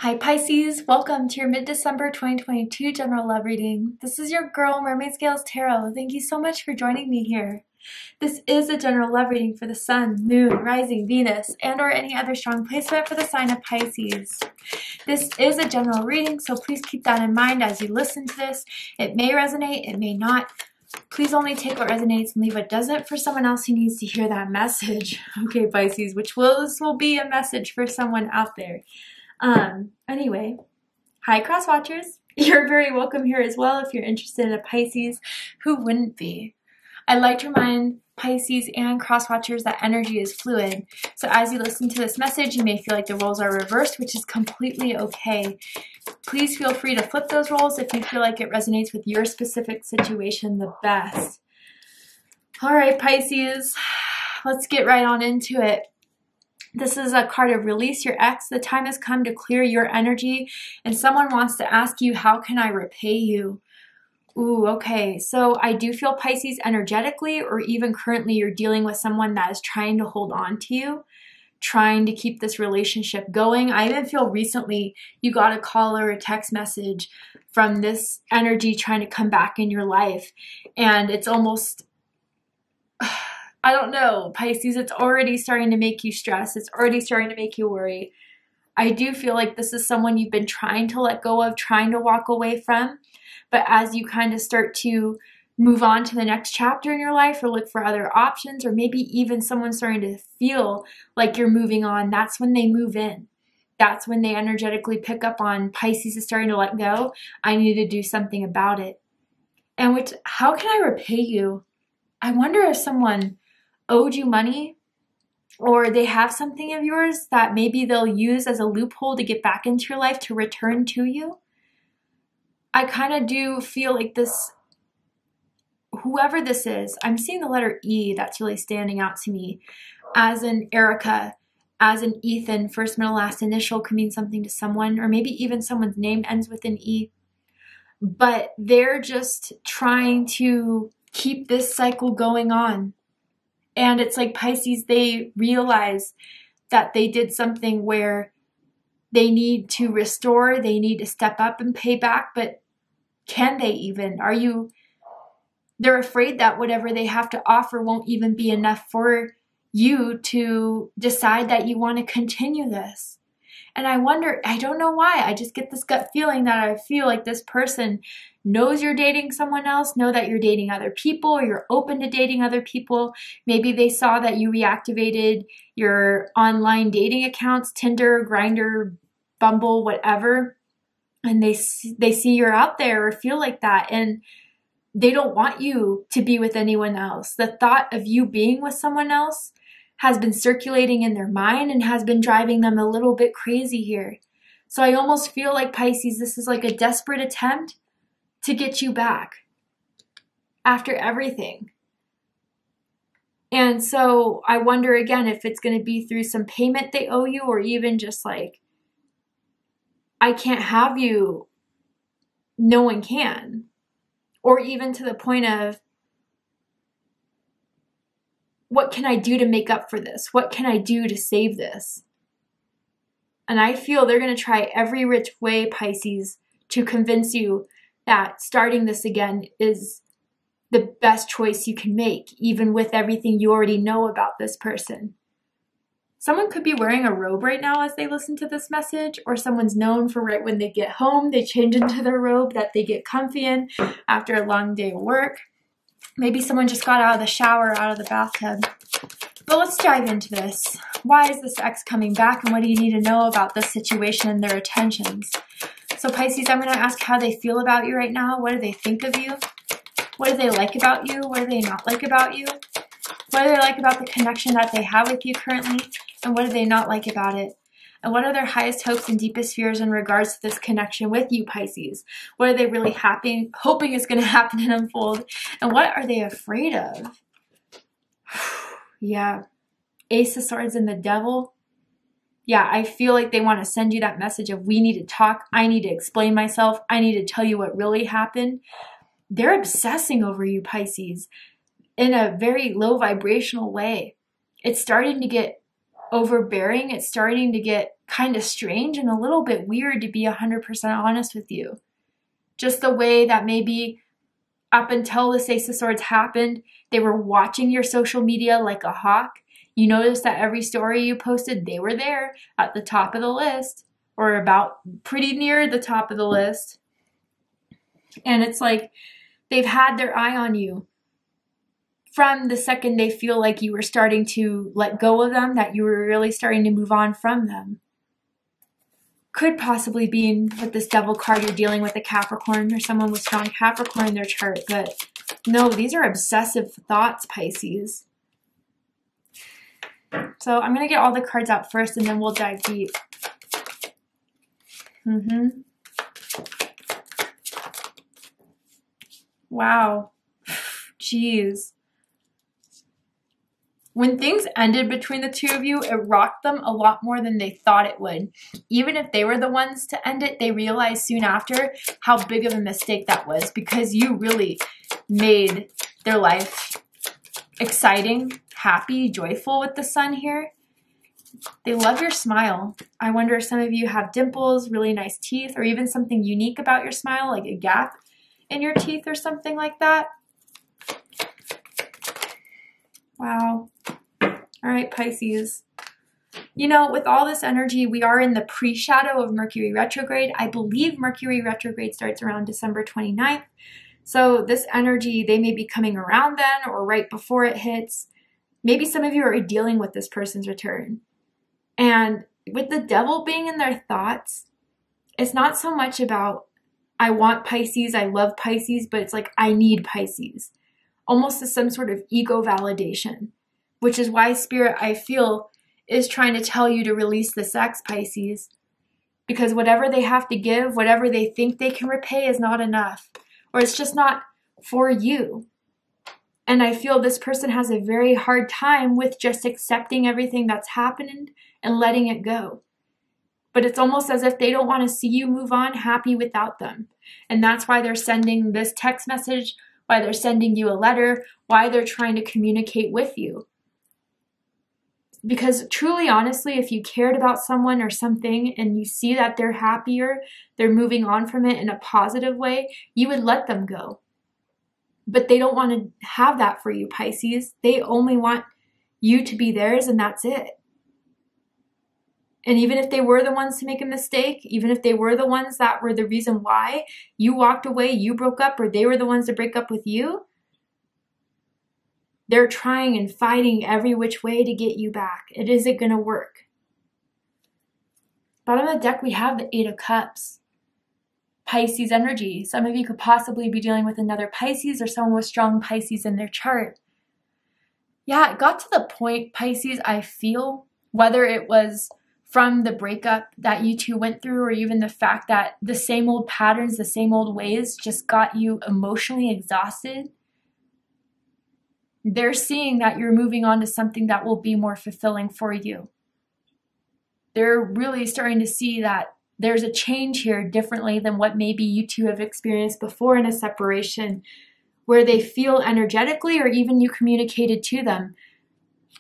Hi Pisces, welcome to your mid-December 2022 general love reading. This is your girl Mermaid Scales Tarot. Thank you so much for joining me here. This is a general love reading for the Sun, Moon, Rising, Venus, and or any other strong placement for the sign of Pisces. This is a general reading, so please keep that in mind as you listen to this. It may resonate, it may not. Please only take what resonates and leave what doesn't for someone else who needs to hear that message. Okay, Pisces, this will be a message for someone out there. Anyway, hi cross watchers. You're very welcome here as well if you're interested in a Pisces. Who wouldn't be? I'd like to remind Pisces and cross watchers that energy is fluid. So as you listen to this message, you may feel like the roles are reversed, which is completely okay. Please feel free to flip those roles if you feel like it resonates with your specific situation the best. All right, Pisces, let's get right on into it. This is a card of release your ex. The time has come to clear your energy, and someone wants to ask you, how can I repay you? Ooh, okay. So I do feel Pisces energetically, or even currently you're dealing with someone that is trying to hold on to you, trying to keep this relationship going. I even feel recently you got a call or a text message from this energy trying to come back in your life. And it's almost, I don't know, Pisces, it's already starting to make you stress. It's already starting to make you worry. I do feel like this is someone you've been trying to let go of, trying to walk away from. But as you kind of start to move on to the next chapter in your life or look for other options, or maybe even someone starting to feel like you're moving on, that's when they move in. That's when they energetically pick up on Pisces is starting to let go. I need to do something about it. And how can I repay you? I wonder if someone owed you money, or they have something of yours that maybe they'll use as a loophole to get back into your life to return to you. I kind of do feel like this, whoever this is, I'm seeing the letter E that's really standing out to me. As an Erica, as an Ethan, first, middle, last initial could mean something to someone, or maybe even someone's name ends with an E. But they're just trying to keep this cycle going on. And it's like Pisces, they realize that they did something where they need to restore, they need to step up and pay back, but can they even? They're afraid that whatever they have to offer won't even be enough for you to decide that you want to continue this. And I wonder, I don't know why, I just get this gut feeling that I feel like this person knows you're dating someone else, know that you're dating other people, or you're open to dating other people. Maybe they saw that you reactivated your online dating accounts, Tinder, Grindr, Bumble, whatever, and they see you're out there or feel like that, and they don't want you to be with anyone else. The thought of you being with someone else has been circulating in their mind and has been driving them a little bit crazy here. So I almost feel like, Pisces, this is like a desperate attempt to get you back after everything. And so I wonder again if it's going to be through some payment they owe you, or even just like, I can't have you, no one can. Or even to the point of, what can I do to make up for this? What can I do to save this? And I feel they're going to try every which way, Pisces, to convince you that starting this again is the best choice you can make, even with everything you already know about this person. Someone could be wearing a robe right now as they listen to this message, or someone's known for right when they get home, they change into their robe that they get comfy in after a long day of work. Maybe someone just got out of the shower, out of the bathtub. But let's dive into this. Why is this ex coming back, and what do you need to know about this situation and their intentions? So Pisces, I'm going to ask how they feel about you right now. What do they think of you? What do they like about you? What do they not like about you? What do they like about the connection that they have with you currently? And what do they not like about it? And what are their highest hopes and deepest fears in regards to this connection with you, Pisces? What are they really hoping is going to happen and unfold? And what are they afraid of? Yeah. Ace of Swords and the Devil. Yeah, I feel like they want to send you that message of, we need to talk. I need to explain myself. I need to tell you what really happened. They're obsessing over you, Pisces, in a very low vibrational way. It's starting to get overbearing. It's starting to get kind of strange and a little bit weird, to be 100% honest with you. Just the way that maybe up until this Ace of Swords happened, they were watching your social media like a hawk. You noticed that every story you posted, they were there at the top of the list, or about pretty near the top of the list. And it's like they've had their eye on you from the second they feel like you were starting to let go of them, that you were really starting to move on from them. Could possibly be with this Devil card, you're dealing with a Capricorn or someone with strong Capricorn in their chart. But no, these are obsessive thoughts, Pisces. So I'm going to get all the cards out first and then we'll dive deep. Wow. Jeez. When things ended between the two of you, it rocked them a lot more than they thought it would. Even if they were the ones to end it, they realized soon after how big of a mistake that was, because you really made their life exciting, happy, joyful with the sun here. They love your smile. I wonder if some of you have dimples, really nice teeth, or even something unique about your smile, like a gap in your teeth or something like that. Wow. All right, Pisces. You know, with all this energy, we are in the pre-shadow of Mercury retrograde. I believe Mercury retrograde starts around December 29th. So this energy, they may be coming around then or right before it hits. Maybe some of you are dealing with this person's return. And with the Devil being in their thoughts, it's not so much about, I want Pisces, I love Pisces, but it's like, I need Pisces. Almost as some sort of ego validation, which is why Spirit, I feel, is trying to tell you to release the sex, Pisces, because whatever they have to give, whatever they think they can repay is not enough, or it's just not for you. And I feel this person has a very hard time with just accepting everything that's happening and letting it go. But it's almost as if they don't want to see you move on happy without them. And that's why they're sending this text message, why they're sending you a letter, why they're trying to communicate with you. Because truly, honestly, if you cared about someone or something and you see that they're happier, they're moving on from it in a positive way, you would let them go. But they don't want to have that for you, Pisces. They only want you to be theirs, and that's it. And even if they were the ones to make a mistake, even if they were the ones that were the reason why you walked away, you broke up, or they were the ones to break up with you, they're trying and fighting every which way to get you back. It isn't going to work. Bottom of the deck, we have the Eight of Cups. Pisces energy. Some of you could possibly be dealing with another Pisces or someone with strong Pisces in their chart. Yeah, it got to the point, Pisces, I feel, whether it was from the breakup that you two went through, or even the fact that the same old patterns, the same old ways just got you emotionally exhausted. They're seeing that you're moving on to something that will be more fulfilling for you. They're really starting to see that there's a change here differently than what maybe you two have experienced before in a separation, where they feel energetically, or even you communicated to them,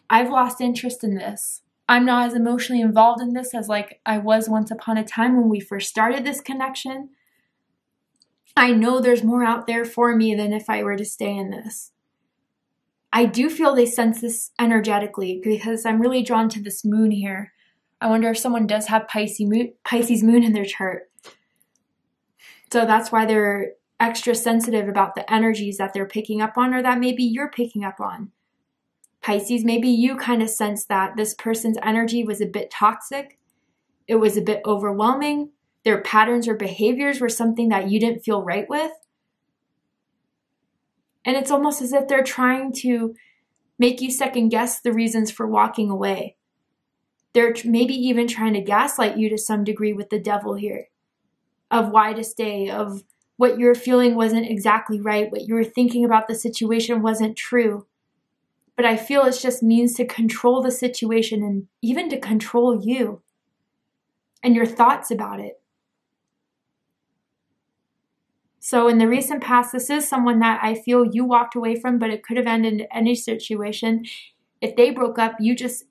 I've lost interest in this. I'm not as emotionally involved in this as like I was once upon a time when we first started this connection. I know there's more out there for me than if I were to stay in this. I do feel they sense this energetically because I'm really drawn to this moon here. I wonder if someone does have Pisces moon in their chart. So that's why they're extra sensitive about the energies that they're picking up on, or that maybe you're picking up on. Pisces, maybe you kind of sense that this person's energy was a bit toxic. It was a bit overwhelming. Their patterns or behaviors were something that you didn't feel right with. And it's almost as if they're trying to make you second guess the reasons for walking away. They're maybe even trying to gaslight you to some degree with the devil here, of why to stay, of what you're feeling wasn't exactly right, what you were thinking about the situation wasn't true. But I feel it's just means to control the situation and even to control you and your thoughts about it. So in the recent past, this is someone that I feel you walked away from, but it could have ended in any situation. If they broke up, you just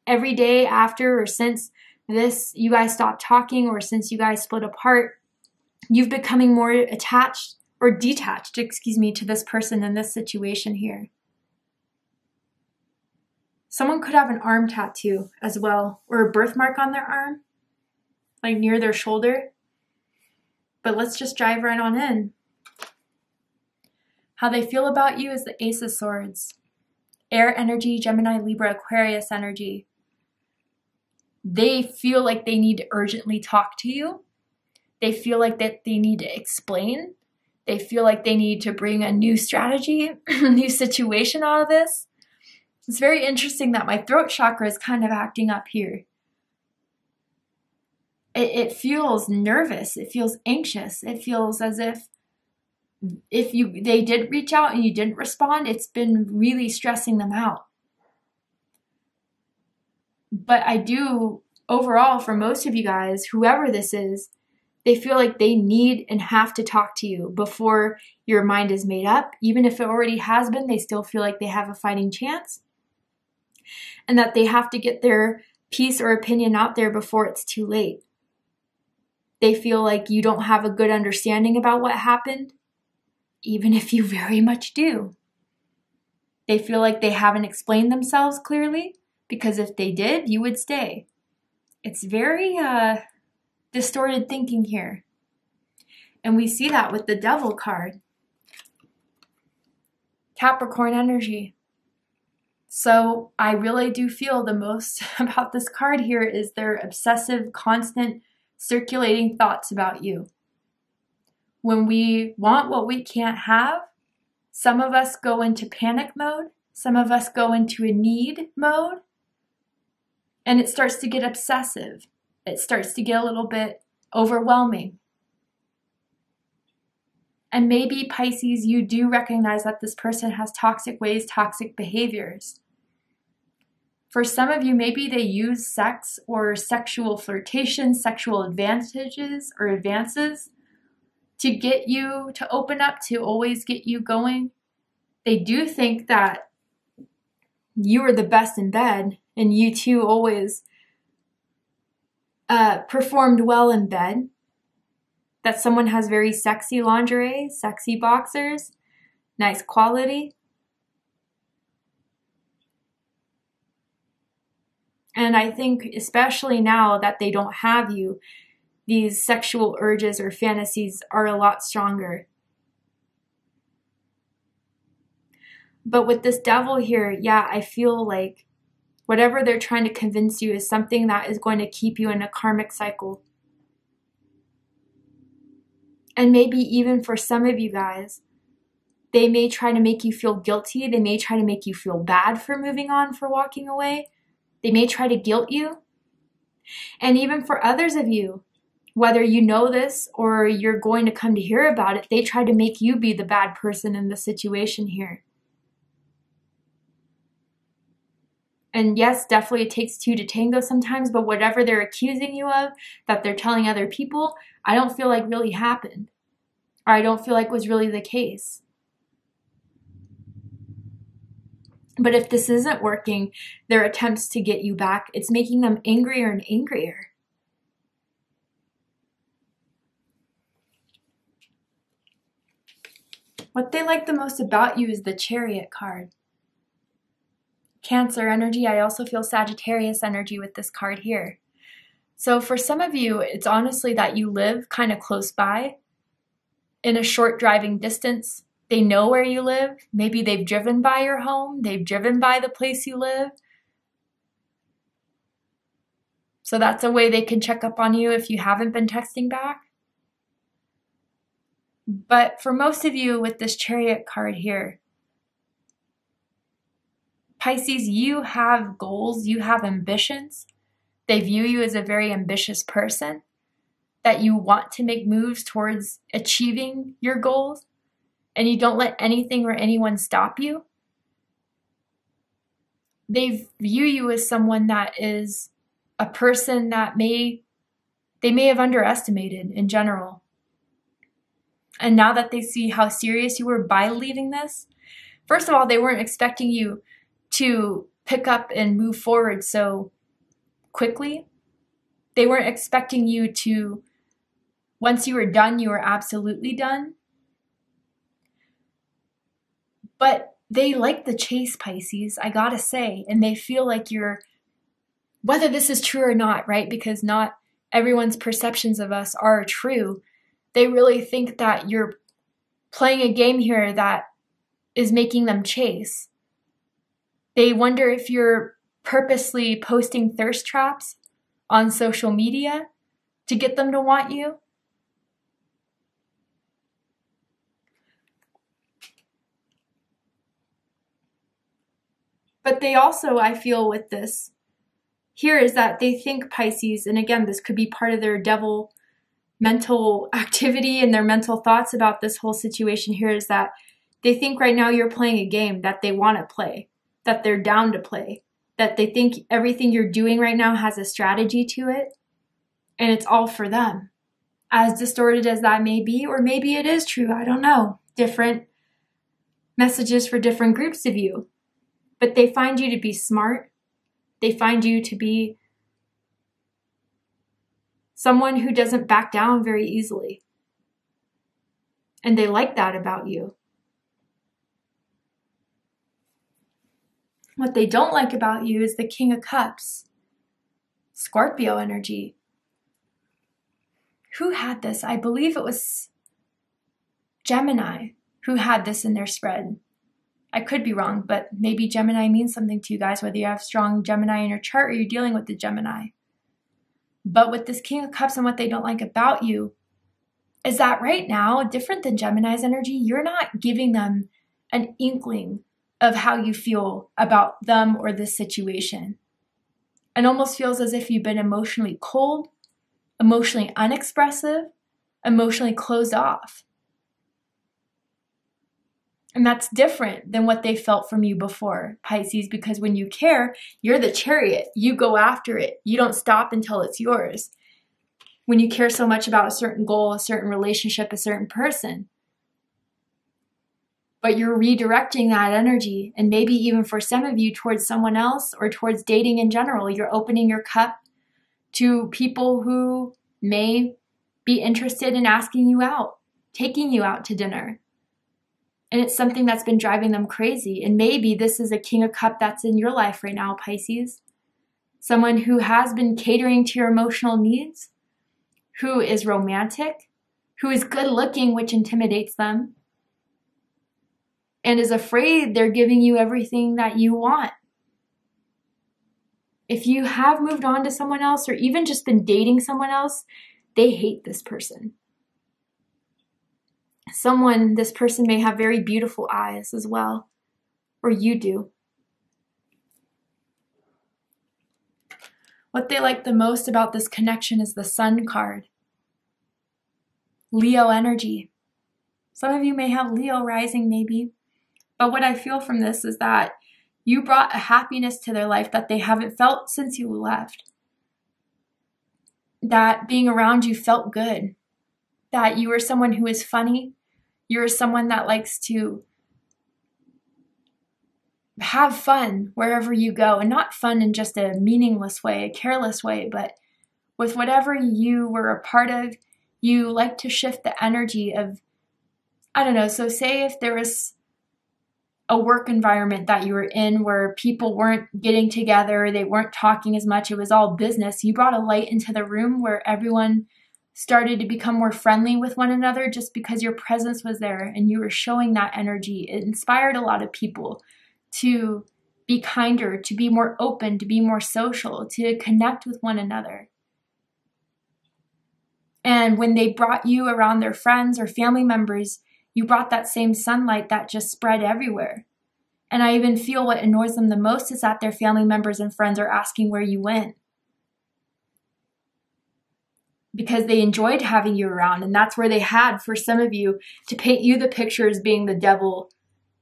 every day after or since you guys stopped talking, or since you guys split apart, you've becoming more attached or detached, excuse me, to this person in this situation here. Someone could have an arm tattoo as well, or a birthmark on their arm, like near their shoulder. But let's just dive right on in. How they feel about you is the Ace of Swords. Air energy, Gemini, Libra, Aquarius energy. They feel like they need to urgently talk to you. They feel like that they need to explain. They feel like they need to bring a new strategy, a new situation out of this. It's very interesting that my throat chakra is kind of acting up here. It feels nervous. It feels anxious. It feels as if they did reach out and you didn't respond, it's been really stressing them out. But I do, overall, for most of you guys, whoever this is, they feel like they need and have to talk to you before your mind is made up. Even if it already has been, they still feel like they have a fighting chance. And that they have to get their piece or opinion out there before it's too late. They feel like you don't have a good understanding about what happened, even if you very much do. They feel like they haven't explained themselves clearly, because if they did, you would stay. It's very distorted thinking here. And we see that with the Devil card. Capricorn energy. So I really do feel the most about this card here is their obsessive, constant, circulating thoughts about you. When we want what we can't have, some of us go into panic mode, some of us go into a need mode, and it starts to get obsessive. It starts to get a little bit overwhelming. And maybe, Pisces, you do recognize that this person has toxic ways, toxic behaviors. For some of you, maybe they use sex or sexual flirtation, sexual advantages or advances to get you to open up, to always get you going. They do think that you are the best in bed, and you too always performed well in bed. That someone has very sexy lingerie, sexy boxers, nice quality. And I think especially now that they don't have you, these sexual urges or fantasies are a lot stronger. But with this Devil here, yeah, I feel like whatever they're trying to convince you is something that is going to keep you in a karmic cycle. And maybe even for some of you guys, they may try to make you feel guilty. They may try to make you feel bad for moving on, for walking away. They may try to guilt you. And even for others of you, whether you know this or you're going to come to hear about it, they try to make you be the bad person in the situation here. And yes, definitely it takes two to tango sometimes, but whatever they're accusing you of, that they're telling other people, I don't feel like really happened. Or I don't feel like was really the case. But if this isn't working, their attempts to get you back, it's making them angrier and angrier. What they like the most about you is the Chariot card. Cancer energy, I also feel Sagittarius energy with this card here. So for some of you, it's honestly that you live kind of close by, in a short driving distance. They know where you live. Maybe they've driven by your home. They've driven by the place you live. So that's a way they can check up on you if you haven't been texting back. But for most of you with this Chariot card here, Pisces, you have goals, you have ambitions. They view you as a very ambitious person, that you want to make moves towards achieving your goals, and you don't let anything or anyone stop you. They view you as someone that is a person that they may have underestimated in general. And now that they see how serious you were by leaving this, first of all, they weren't expecting you to pick up and move forward so quickly. They weren't expecting you to, once you were done, you were absolutely done. But they like the chase, Pisces, I gotta say, and they feel like you're, whether this is true or not, right? Because not everyone's perceptions of us are true. They really think that you're playing a game here that is making them chase. They wonder if you're purposely posting thirst traps on social media to get them to want you. But they also, I feel with this here, is that they think, Pisces, and again, this could be part of their devil mental activity and their mental thoughts about this whole situation here, is that they think right now you're playing a game that they want to play, that they're down to play, that they think everything you're doing right now has a strategy to it, and it's all for them. As distorted as that may be, or maybe it is true, I don't know. Different messages for different groups of you. But they find you to be smart. They find you to be someone who doesn't back down very easily. And they like that about you. What they don't like about you is the King of Cups, Scorpio energy. Who had this? I believe it was Gemini who had this in their spread. I could be wrong, but maybe Gemini means something to you guys, whether you have strong Gemini in your chart or you're dealing with the Gemini. But with this King of Cups and what they don't like about you is that right now, different than Gemini's energy, you're not giving them an inkling of how you feel about them or this situation. It almost feels as if you've been emotionally cold, emotionally unexpressive, emotionally closed off. And that's different than what they felt from you before, Pisces, because when you care, you're the chariot. You go after it. You don't stop until it's yours. When you care so much about a certain goal, a certain relationship, a certain person. But you're redirecting that energy, and maybe even for some of you towards someone else or towards dating in general. You're opening your cup to people who may be interested in asking you out, taking you out to dinner. And it's something that's been driving them crazy. And maybe this is a King of Cups that's in your life right now, Pisces. Someone who has been catering to your emotional needs, who is romantic, who is good looking, which intimidates them, and is afraid they're giving you everything that you want. If you have moved on to someone else or even just been dating someone else, they hate this person. This person may have very beautiful eyes as well, or you do. What they like the most about this connection is the Sun card. Leo energy. Some of you may have Leo rising maybe, but what I feel from this is that you brought a happiness to their life that they haven't felt since you left. That being around you felt good. That you were someone who is funny. You're someone that likes to have fun wherever you go, and not fun in just a meaningless way, a careless way, but with whatever you were a part of, you like to shift the energy of, I don't know, so say if there was a work environment that you were in where people weren't getting together, they weren't talking as much, it was all business, you brought a light into the room where everyone started to become more friendly with one another just because your presence was there and you were showing that energy. It inspired a lot of people to be kinder, to be more open, to be more social, to connect with one another. And when they brought you around their friends or family members, you brought that same sunlight that just spread everywhere. And I even feel what annoys them the most is that their family members and friends are asking where you went. Because they enjoyed having you around, and that's where they had, for some of you, to paint you the picture as being the devil,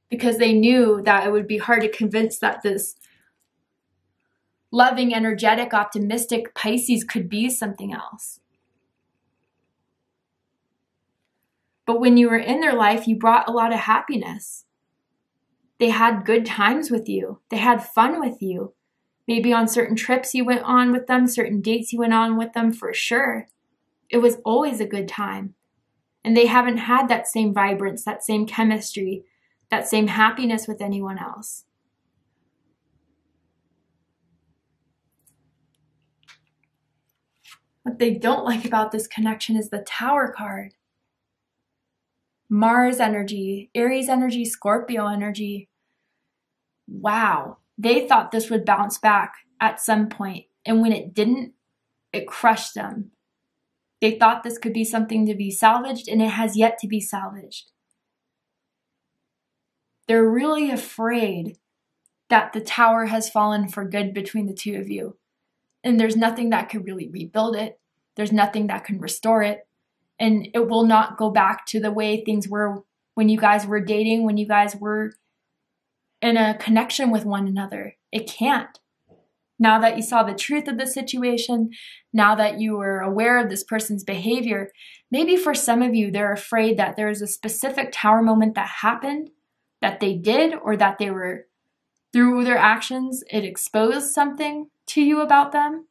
because they knew that it would be hard to convince that this loving, energetic, optimistic Pisces could be something else. But when you were in their life, you brought a lot of happiness. They had good times with you. They had fun with you. Maybe on certain trips you went on with them, certain dates you went on with them, for sure. It was always a good time. And they haven't had that same vibrance, that same chemistry, that same happiness with anyone else. What they don't like about this connection is the Tower card. Mars energy, Aries energy, Scorpio energy. Wow. They thought this would bounce back at some point, and when it didn't, it crushed them. They thought this could be something to be salvaged, and it has yet to be salvaged. They're really afraid that the Tower has fallen for good between the two of you, and there's nothing that could really rebuild it. There's nothing that can restore it, and it will not go back to the way things were when you guys were dating, when you guys were in a connection with one another. It can't. Now that you saw the truth of the situation, now that you were aware of this person's behavior, maybe for some of you, they're afraid that there's a specific Tower moment that happened, that they did, or that they were, through their actions, it exposed something to you about them.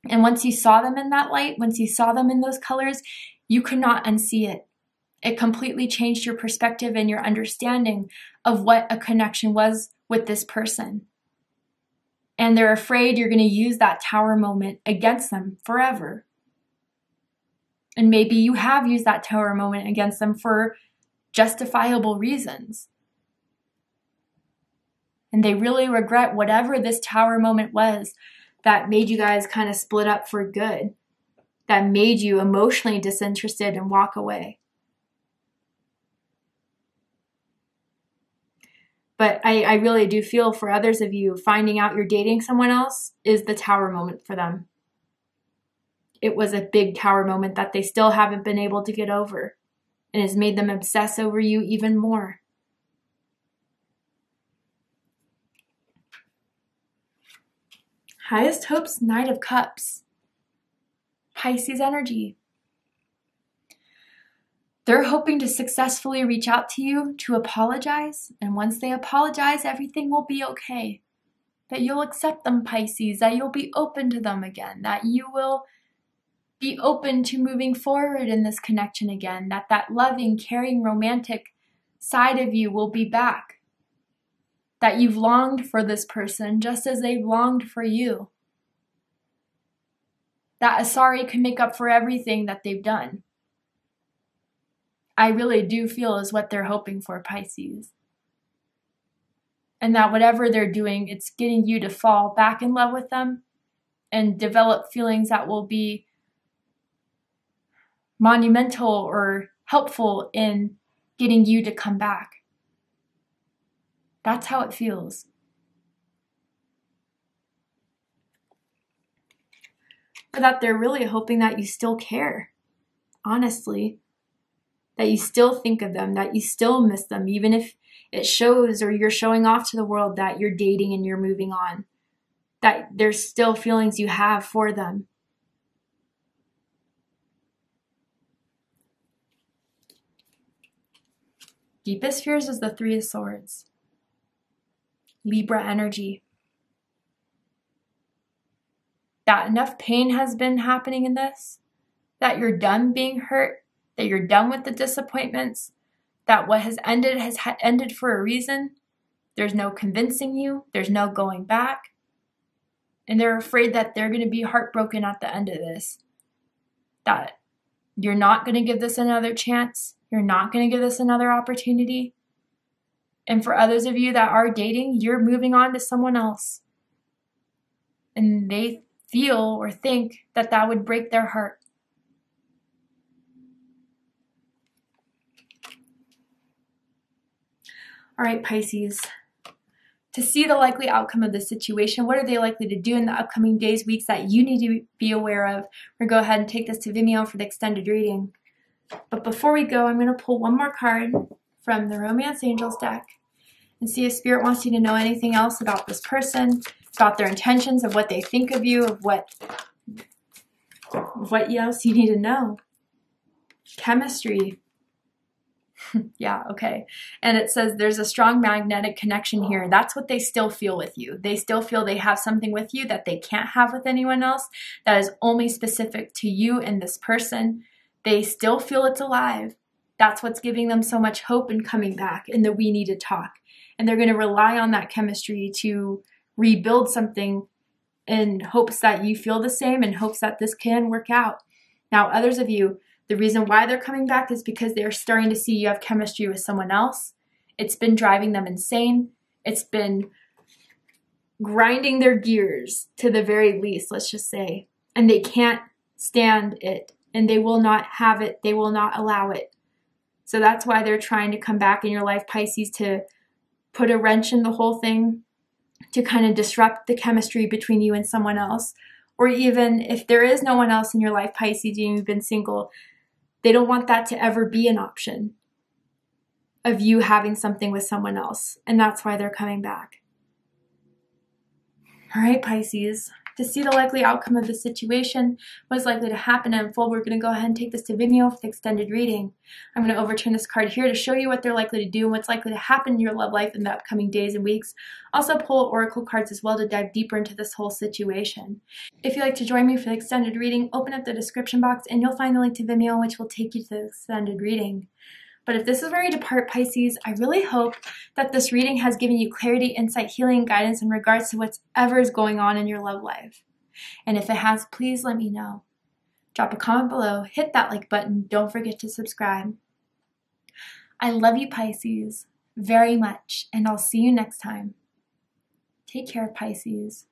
And once you saw them in that light, once you saw them in those colors, you could not unsee it. It completely changed your perspective and your understanding of what a connection was with this person. And they're afraid you're going to use that Tower moment against them forever. And maybe you have used that Tower moment against them for justifiable reasons. And they really regret whatever this Tower moment was that made you guys kind of split up for good, that made you emotionally disinterested and walk away. But I really do feel for others of you, finding out you're dating someone else is the Tower moment for them. It was a big Tower moment that they still haven't been able to get over, and has made them obsess over you even more. Highest hopes, Knight of Cups. Pisces energy. They're hoping to successfully reach out to you to apologize, and once they apologize, everything will be okay. That you'll accept them, Pisces, that you'll be open to them again, that you will be open to moving forward in this connection again, that loving, caring, romantic side of you will be back. That you've longed for this person just as they've longed for you. That a sorry can make up for everything that they've done. I really do feel is what they're hoping for, Pisces. And that whatever they're doing, it's getting you to fall back in love with them and develop feelings that will be monumental or helpful in getting you to come back. That's how it feels. But that they're really hoping that you still care, honestly. That you still think of them, that you still miss them, even if it shows or you're showing off to the world that you're dating and you're moving on. That there's still feelings you have for them. Deepest fears is the Three of Swords. Libra energy. That enough pain has been happening in this, that you're done being hurt, that you're done with the disappointments, that what has ended for a reason. There's no convincing you. There's no going back. And they're afraid that they're going to be heartbroken at the end of this. That you're not going to give this another chance. You're not going to give this another opportunity. And for others of you that are dating, you're moving on to someone else. And they feel or think that that would break their heart. All right, Pisces. To see the likely outcome of the situation, what are they likely to do in the upcoming days, weeks that you need to be aware of? We're going to go ahead and take this to Vimeo for the extended reading. But before we go, I'm going to pull one more card from the Romance Angels deck and see if Spirit wants you to know anything else about this person, about their intentions, of what they think of you, of what else you need to know. Chemistry. Yeah, okay. And it says there's a strong magnetic connection here. That's what they still feel with you. They still feel they have something with you that they can't have with anyone else, that is only specific to you and this person. They still feel it's alive. That's what's giving them so much hope and coming back, and that we need to talk. And they're going to rely on that chemistry to rebuild something in hopes that you feel the same, in hopes that this can work out. Now, others of you, the reason why they're coming back is because they're starting to see you have chemistry with someone else. It's been driving them insane. It's been grinding their gears to the very least, let's just say. And they can't stand it. And they will not have it. They will not allow it. So that's why they're trying to come back in your life, Pisces, to put a wrench in the whole thing, to kind of disrupt the chemistry between you and someone else. Or even if there is no one else in your life, Pisces, and you've been single, they don't want that to ever be an option of you having something with someone else. And that's why they're coming back. All right, Pisces, to see the likely outcome of the situation, what's likely to happen and unfold, we're going to go ahead and take this to Vimeo for the extended reading. I'm going to overturn this card here to show you what they're likely to do and what's likely to happen in your love life in the upcoming days and weeks. Also pull oracle cards as well to dive deeper into this whole situation. If you'd like to join me for the extended reading, open up the description box and you'll find the link to Vimeo, which will take you to the extended reading. But if this is where you depart, Pisces, I really hope that this reading has given you clarity, insight, healing, and guidance in regards to whatever is going on in your love life. And if it has, please let me know. Drop a comment below, hit that like button, don't forget to subscribe. I love you, Pisces, very much, and I'll see you next time. Take care, Pisces.